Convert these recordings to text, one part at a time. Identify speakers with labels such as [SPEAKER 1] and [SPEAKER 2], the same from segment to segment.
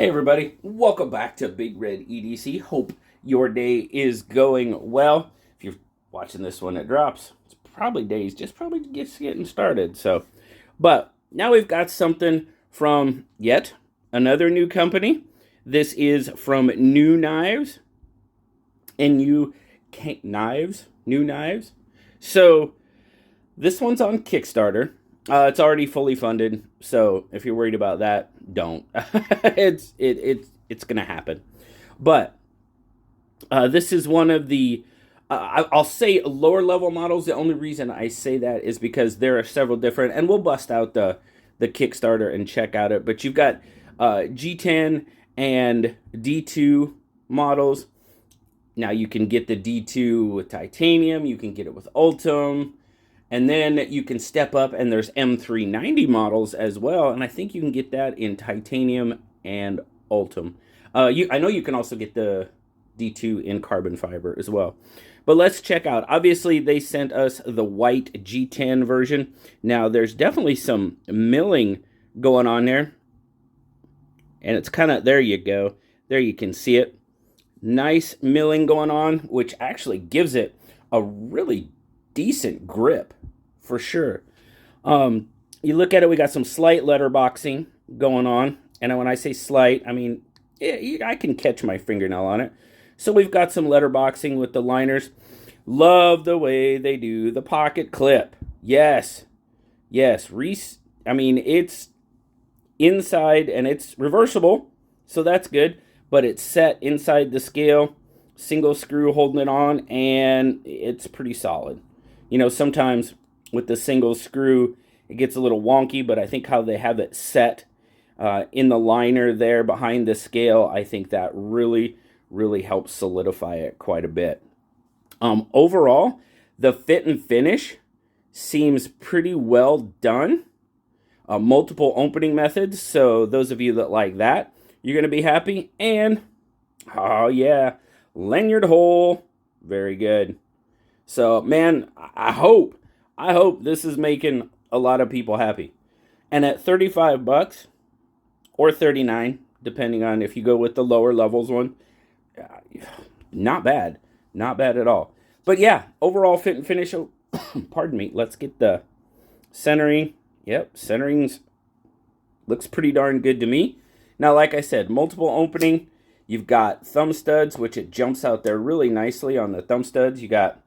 [SPEAKER 1] Hey everybody, welcome back to Big Red EDC. Hope your day is going well. If you're watching this when it drops, it's probably days, just probably getting started. But now we've got something from yet another new company. This is from NUKNIVES, N-U-Knives, NUKNIVES. So this one's on Kickstarter. It's already fully funded, so if you're worried about that, don't. It's gonna happen. But this is one of the I'll say lower level models. The only reason I say that is because there are several different, and we'll bust out the Kickstarter and check out it. But you've got G10 and D2 models. Now you can get the D2 with titanium. You can get it with Ultim. And then you can step up, and there's M390 models as well. And I think you can get that in titanium and Ultim. I know you can also get the D2 in carbon fiber as well. But let's check out. Obviously, they sent us the white G10 version. Now, there's definitely some milling going on there. And it's kind of, there you go. There you can see it. Nice milling going on, which actually gives it a really decent grip, for sure. You look at it, we got some slight letterboxing going on. And when I say slight, I mean, I can catch my fingernail on it. So we've got some letterboxing with the liners. Love the way they do the pocket clip. Yes. Yes. I mean, it's inside and it's reversible. So that's good. But it's set inside the scale. Single screw holding it on. And it's pretty solid. You know, sometimes with the single screw, it gets a little wonky, but I think how they have it set in the liner there behind the scale, I think that really, really helps solidify it quite a bit. Overall, the fit and finish seems pretty well done. Multiple opening methods, so those of you that like that, you're going to be happy. And, oh yeah, lanyard hole, very good. So, man, I hope this is making a lot of people happy. And at 35 bucks or 39, depending on if you go with the lower levels one, not bad. Not bad at all. But yeah, overall fit and finish, pardon me, let's get the centering. Yep, centering's looks pretty darn good to me. Now, like I said, multiple opening. You've got thumb studs, which it jumps out there really nicely on the thumb studs. You got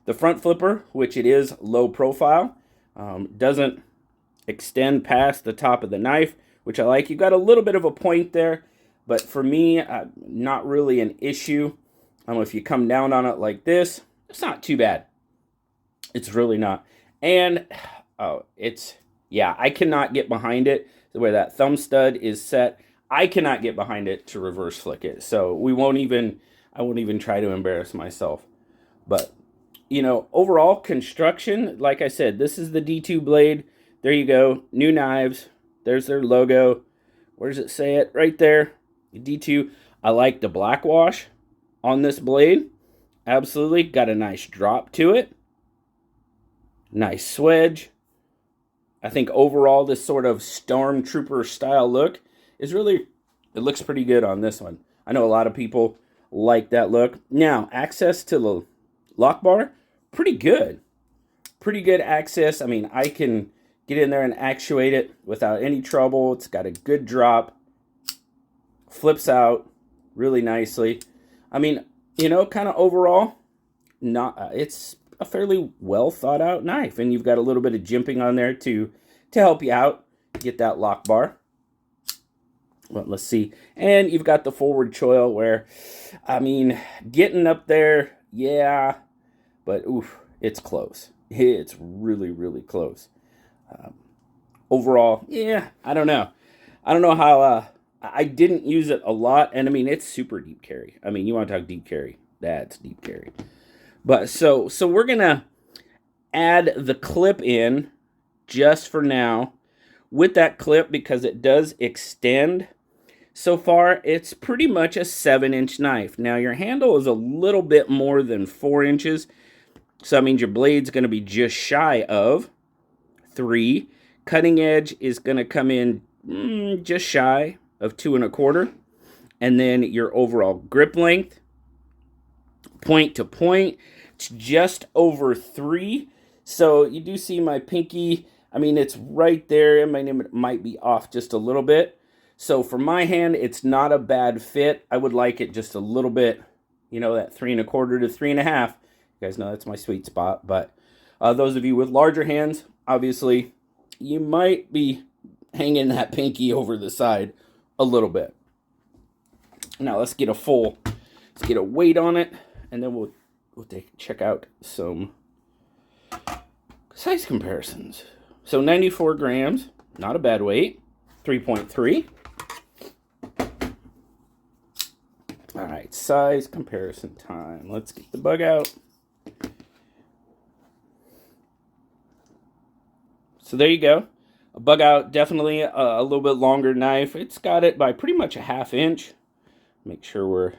[SPEAKER 1] the front flipper, which it is low profile, doesn't extend past the top of the knife, which I like. You've got a little bit of a point there, but for me, not really an issue. If you come down on it like this, it's not too bad. It's really not. And, I cannot get behind it. The way that thumb stud is set, I cannot get behind it to reverse flick it. So I won't even try to embarrass myself. But, you know, overall construction, like I said, this is the D2 blade. There you go. NUKNIVES. There's their logo. Where does it say it? Right there. D2. I like the black wash on this blade. Absolutely. Got a nice drop to it. Nice swedge. I think overall this sort of stormtrooper style look is really, it looks pretty good on this one. I know a lot of people like that look. Now, access to the lock bar, pretty good. Pretty good access. I mean, I can get in there and actuate it without any trouble. It's got a good drop. Flips out really nicely. I mean, you know, kind of overall, it's a fairly well thought out knife. And you've got a little bit of jimping on there to help you out. Get that lock bar. Well, let's see. And you've got the forward choil where, I mean, getting up there, yeah. But, oof, it's close. It's really, really close. Overall, yeah, I don't know. I don't know how, I didn't use it a lot. And, I mean, it's super deep carry. I mean, you want to talk deep carry. That's deep carry. But, so we're going to add the clip in just for now with that clip because it does extend. So far, it's pretty much a 7-inch knife. Now, your handle is a little bit more than 4 inches. So that means your blade's going to be just shy of 3. Cutting edge is going to come in just shy of 2 1/4. And then your overall grip length, point to point, it's just over 3. So you do see my pinky. I mean, it's right there. It might be off just a little bit. So for my hand, it's not a bad fit. I would like it just a little bit, that 3 1/4 to 3 1/2. You guys know that's my sweet spot. But those of you with larger hands, obviously, you might be hanging that pinky over the side a little bit. Now let's get a weight on it, and then we'll check out some size comparisons. So 94 grams, not a bad weight, 3.3. All right, size comparison time. Let's get the bug out. So there you go. A bug out, definitely a little bit longer knife. It's got it by pretty much a 1/2 inch. Make sure we're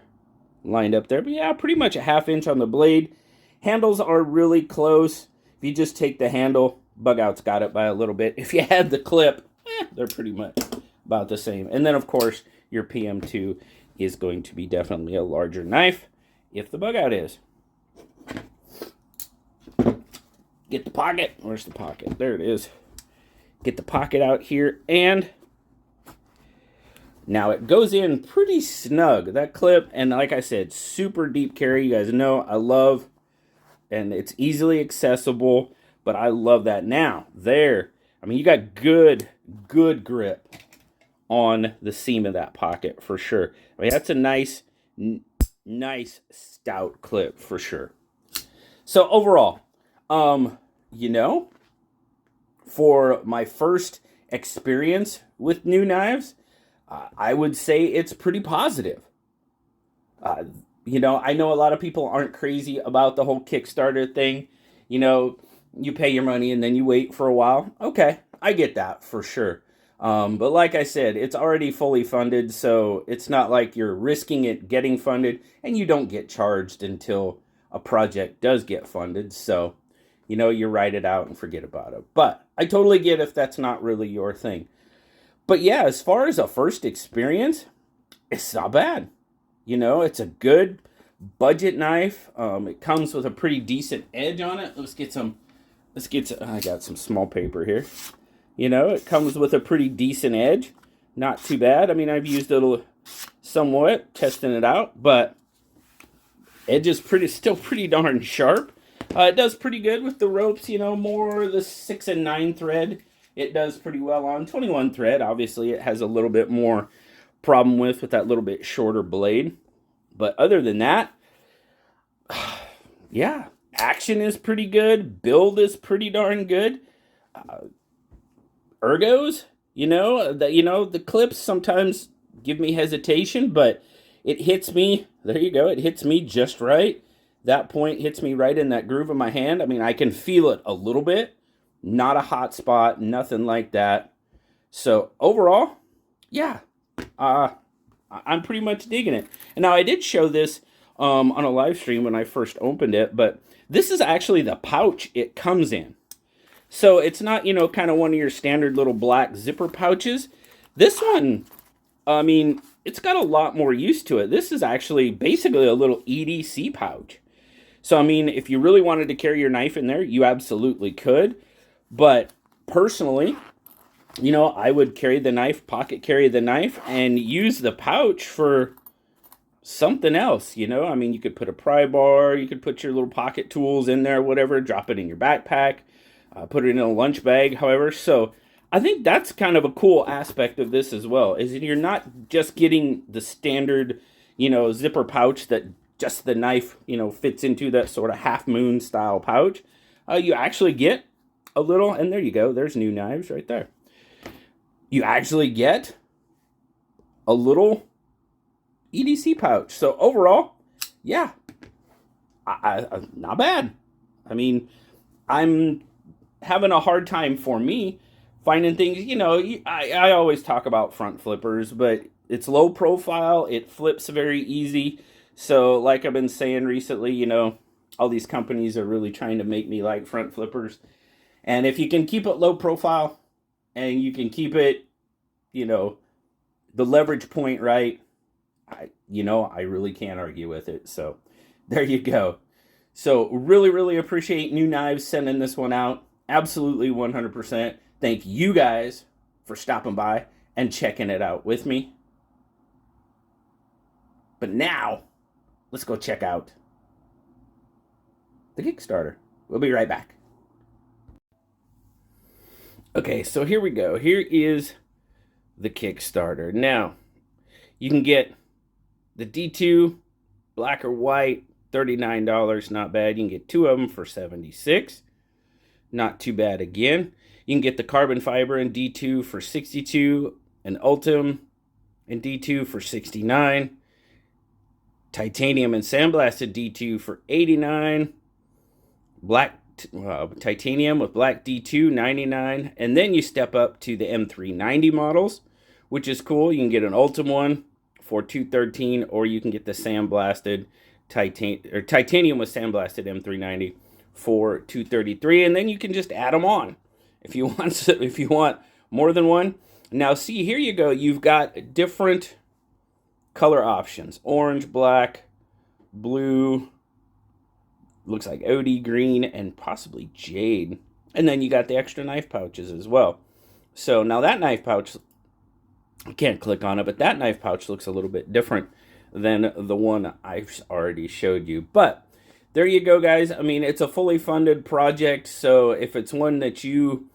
[SPEAKER 1] lined up there. But yeah, pretty much a 1/2 inch on the blade. Handles are really close. If you just take the handle, bug out's got it by a little bit. If you had the clip, they're pretty much about the same. And then, of course, your PM2 is going to be definitely a larger knife if the bug out is. Get the pocket. Where's the pocket? There it is. Get the pocket out here, and now it goes in pretty snug. That clip, and like I said, super deep carry. You guys know I love, and it's easily accessible, but I love that. Now, there, I mean, you got good grip on the seam of that pocket for sure. I mean, that's a nice stout clip for sure. So overall, for my first experience with NUKNIVES, I would say it's pretty positive. I know a lot of people aren't crazy about the whole Kickstarter thing. You pay your money and then you wait for a while. Okay, I get that for sure. But like I said, it's already fully funded, so it's not like you're risking it getting funded, and you don't get charged until a project does get funded. So, you write it out and forget about it. But I totally get if that's not really your thing. But yeah, as far as a first experience, it's not bad. It's a good budget knife. It comes with a pretty decent edge on it. I got some small paper here. It comes with a pretty decent edge. Not too bad. I mean, I've used it somewhat, testing it out, but edge is still pretty darn sharp. It does pretty good with the ropes, more the 6 and 9 thread. It does pretty well on 21 thread. Obviously, it has a little bit more problem with that little bit shorter blade. But other than that, yeah, action is pretty good. Build is pretty darn good. Ergos, the clips sometimes give me hesitation, but it hits me. There you go. It hits me just right. That point hits me right in that groove of my hand. I mean, I can feel it a little bit. Not a hot spot, nothing like that. So overall, yeah, I'm pretty much digging it. And now I did show this on a live stream when I first opened it, but this is actually the pouch it comes in. So it's not, kind of one of your standard little black zipper pouches. This one, I mean, it's got a lot more use to it. This is actually basically a little EDC pouch. So, I mean, if you really wanted to carry your knife in there, you absolutely could. But personally, I would carry the knife, pocket carry the knife, and use the pouch for something else, I mean, you could put a Prybar, you could put your little pocket tools in there, whatever, drop it in your backpack, put it in a lunch bag, however. So I think that's kind of a cool aspect of this as well, is that you're not just getting the standard, zipper pouch that just the knife, fits into, that sort of half moon style pouch. You actually get a little, and there you go, there's NUKNIVES right there. You actually get a little EDC pouch. So overall, yeah, I not bad. I mean, I'm having a hard time for me finding things, I always talk about front flippers, but it's low profile, it flips very easy. So like I've been saying recently, all these companies are really trying to make me like front flippers. And if you can keep it low profile and you can keep it, the leverage point right, I really can't argue with it. So there you go. So really, really appreciate New Knives sending this one out. Absolutely 100%. Thank you guys for stopping by and checking it out with me. But now, let's go check out the Kickstarter. We'll be right back. Okay, so here we go. Here is the Kickstarter. Now, you can get the D2, black or white, $39, not bad. You can get 2 of them for $76. Not too bad again. You can get the carbon fiber in D2 for $62, an Ultim in D2 for $69, titanium and sandblasted D2 for $89, black titanium with black D2 $99, and then you step up to the M390 models, which is cool. You can get an Ultim one for $213, or you can get the sandblasted titanium with sandblasted M390 for $233, and then you can just add them on if you want more than one. Now see, here you go. You've got different color options: orange, black, blue, looks like OD green, and possibly jade. And then you got the extra knife pouches as well. So now that knife pouch, I can't click on it, but that knife pouch looks a little bit different than the one I've already showed you. But there you go, guys. I mean, it's a fully funded project, so if it's one that you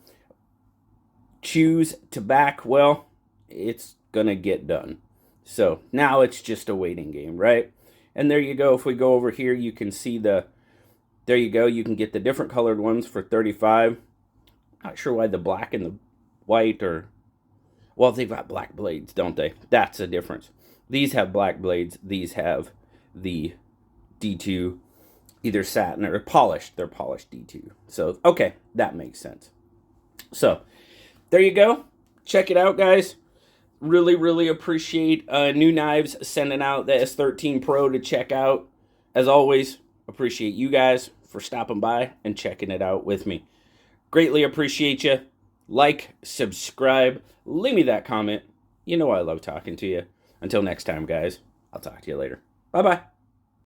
[SPEAKER 1] choose to back, well, it's gonna get done. So now it's just a waiting game, right? And there you go. If we go over here, you can see there you go. You can get the different colored ones for $35. Not sure why the black and the white are... Well, they've got black blades, don't they? That's a difference. These have black blades. These have the D2, either satin or polished. They're polished D2. So, okay, that makes sense. So, there you go. Check it out, guys. Really, really appreciate New Knives sending out the S13 Pro to check out. As always, appreciate you guys for stopping by and checking it out with me. Greatly appreciate you. Like, subscribe, leave me that comment. You know I love talking to you. Until next time, guys, I'll talk to you later. Bye-bye.